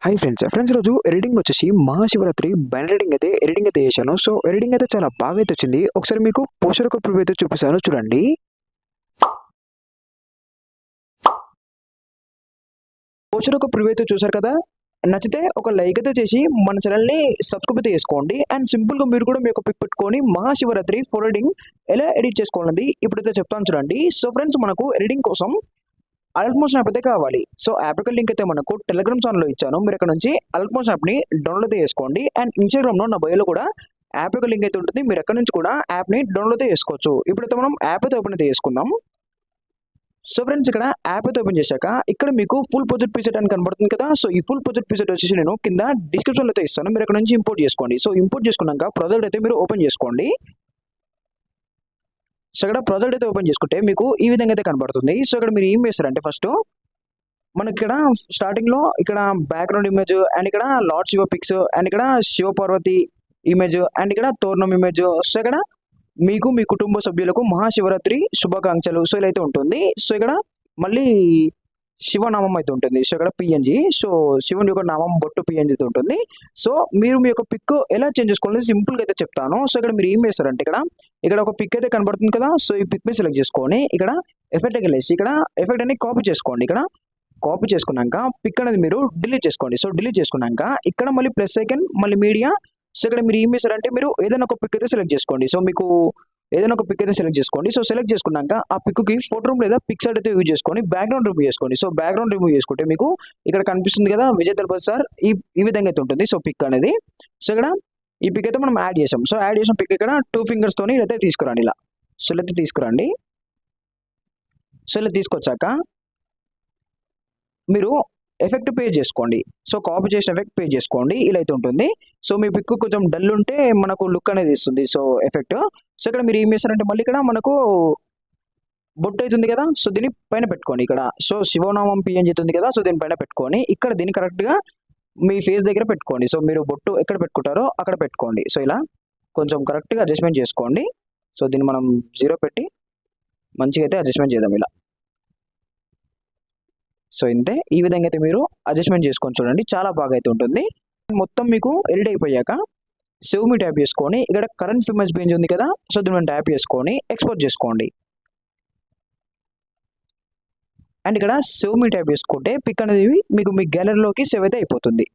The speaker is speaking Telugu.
హాయ్ ఫ్రెండ్స్ రోజు ఎడిటింగ్ వచ్చేసి మహాశివరాత్రి బ్యానర్ ఎడిటింగ్ అయితే చేశాను. సో ఎడిటింగ్ అయితే చాలా బాగా అయితే వచ్చింది. ఒకసారి మీకు పోస్టర్ ఒక ప్రివ్యూ అయితే చూపిస్తాను చూడండి. పోస్టర్ ఒక ప్రివ్యూ అయితే చూసారు కదా, నచ్చితే ఒక లైక్ అయితే చేసి మన ఛానల్ని సబ్స్క్రైబ్ అయితే చేసుకోండి. అండ్ సింపుల్గా మీరు కూడా మీ యొక్క పిక్ పెట్టుకొని మహాశివరాత్రి ఫోటో ఎడిటింగ్ ఎలా ఎడిట్ చేసుకోవాలండి ఇప్పుడైతే చెప్తాను చూడండి. సో ఫ్రెండ్స్, మనకు ఎడిటింగ్ కోసం అలర్ట్ మోషన్ యాప్ అయితే కావాలి. సో యాప్ యొక్క లింక్ అయితే మనకు టెలిగ్రామ్ ఛానల్లో ఇచ్చాను. మీరు ఇక్కడ నుంచి అలర్ట్ మోషన్ యాప్ని డౌన్లోడ్ చేసుకోండి. అండ్ ఇన్స్టాగ్రామ్లో నా బయోలో కూడా యాప్ యొక్క లింక్ అయితే ఉంటుంది. మీరు ఎక్కడి నుంచి కూడా యాప్ని డౌన్లోడ్ చేసుకోవచ్చు. ఇప్పుడైతే మనం యాప్ అయితే ఓపెన్ అయితే చేసుకుందాం. సో ఫ్రెండ్స్, ఇక్కడ యాప్ అయితే ఓపెన్ చేశాక ఇక్కడ మీకు ఫుల్ ప్రాజెక్ట్ పీసెట్ అని కనబడుతుంది కదా. సో ఈ ఫుల్ ప్రాజెక్ట్ పీసెట్ వచ్చేసి నేను కింద డిస్క్రిప్షన్లో అయితే ఇస్తాను. మీరు ఇక్కడ నుంచి ఇంపోర్ట్ చేసుకోండి. సో ఇంపోర్ట్ చేసుకున్నాక ప్రాజెక్ట్ అయితే మీరు ఓపెన్ చేసుకోండి. సో ఇక్కడ ప్రాజెక్ట్ అయితే ఓపెన్ చేసుకుంటే మీకు ఈ విధంగా అయితే కనబడుతుంది. సో ఇక్కడ మీరు ఏం చేస్తారంటే ఫస్ట్ మనకి ఇక్కడ స్టార్టింగ్లో ఇక్కడ బ్యాక్గ్రౌండ్ ఇమేజ్ అండ్ ఇక్కడ లార్డ్ శివ పిక్స్ అండ్ ఇక్కడ శివపార్వతి ఇమేజ్ అండ్ ఇక్కడ తోరణం ఇమేజ్. సో ఇక్కడ మీకు మీ కుటుంబ సభ్యులకు మహాశివరాత్రి శుభాకాంక్షలు సో ఇలా అయితే ఉంటుంది. సో ఇక్కడ మళ్ళీ శివనామం అయితే ఉంటుంది. సో ఇక్కడ పిఎన్జి, సో శివుని యొక్క నామం బొట్టు పిఎన్జి అయితే ఉంటుంది. సో మీరు మీ యొక్క పిక్ ఎలా చేంజ్ చేసుకోవాలని సింపుల్గా అయితే చెప్తాను. సో ఇక్కడ మీరు ఏం చేస్తారంటే ఇక్కడ ఒక పిక్ అయితే కనబడుతుంది కదా. సో ఈ పిక్ ని సెలెక్ట్ చేసుకొని ఇక్కడ ఎఫెక్ట్ వెళ్ళేసి ఇక్కడ ఎఫెక్ట్ అని కాపీ చేసుకోండి. ఇక్కడ కాపీ చేసుకున్నాక పిక్ అనేది మీరు డిలీట్ చేసుకోండి. సో డిలీట్ చేసుకున్నాక ఇక్కడ మళ్ళీ ప్లస్ ఐకాన్ మళ్ళీ మీడియా. సో ఇక్కడ మీరు ఏం చేస్తారంటే మీరు ఏదైనా ఒక పిక్ అయితే సెలెక్ట్ చేసుకోండి. సో మీకు ఏదైనా ఒక పిక్ అయితే సెలెక్ట్ చేసుకోండి. సో సెలెక్ట్ చేసుకున్నాక ఆ పిక్కి ఫోటో రూమ్ లేదా పిక్సైడ్ అయితే యూజ్ చేసుకొని బ్యాక్గ్రౌండ్ రిమూవ్ చేసుకోండి. సో బ్యాక్గ్రౌండ్ రిమూవ్ చేసుకుంటే మీకు ఇక్కడ కనిపిస్తుంది కదా విజయ్ దళపతి సార్, ఈ విధంగా అయితే ఉంటుంది. సో పిక్ అనేది సో ఇక్కడ ఈ పిక్ అయితే మనం యాడ్ చేసాం. సో యాడ్ చేసిన పిక్ ఇక్కడ 2 fingers తోని ఇలా తీసుకురండి. ఇలా సో ఇలా తీసుకురండి. సో ఇలా తీసుకొచ్చాక మీరు ఎఫెక్ట్ పే చేసుకోండి. సో కాపీ చేసిన ఎఫెక్ట్ పే చేసుకోండి. ఇలా అయితే ఉంటుంది. సో మీ పిక్ కొంచెం డల్ ఉంటే మనకు లుక్ అనేది ఇస్తుంది. So effect. సో ఇక్కడ మీరు ఏం చేస్తారంటే మళ్ళీ ఇక్కడ మనకు బొట్టు అవుతుంది కదా. సో దీన్ని పైన పెట్టుకోండి. ఇక్కడ సో శివనామం పిఎన్జి అవుతుంది కదా. సో దీనిపైన పెట్టుకొని ఇక్కడ దీన్ని కరెక్ట్గా మీ ఫేస్ దగ్గర పెట్టుకోండి. సో మీరు బొట్టు ఎక్కడ పెట్టుకుంటారో అక్కడ పెట్టుకోండి. సో ఇలా కొంచెం కరెక్ట్గా అడ్జస్ట్మెంట్ చేసుకోండి. సో దీన్ని మనం 0 పెట్టి మంచిగా అయితే అడ్జస్ట్మెంట్ చేద్దాం ఇలా. సో ఇంతే, ఈ విధంగా అయితే మీరు అడ్జస్ట్మెంట్ చేసుకొని చూడండి, చాలా బాగా అయితే ఉంటుంది. మొత్తం మీకు ఎడిట్ అయిపోయాక సేవ్ మీ ట్యాప్ చేసుకొని ఇక్కడ కరెంట్ ఇమేజ్ పేజ్ ఉంది కదా. సో దీన్ని ట్యాప్ చేసుకొని ఎక్స్పోర్ట్ చేసుకోండి. అండ్ ఇక్కడ సేవ్ మీ ట్యాప్ చేసుకుంటే పిక్ అనేది మీకు మీ గ్యాలరీలోకి సేవ్ అయితే అయిపోతుంది.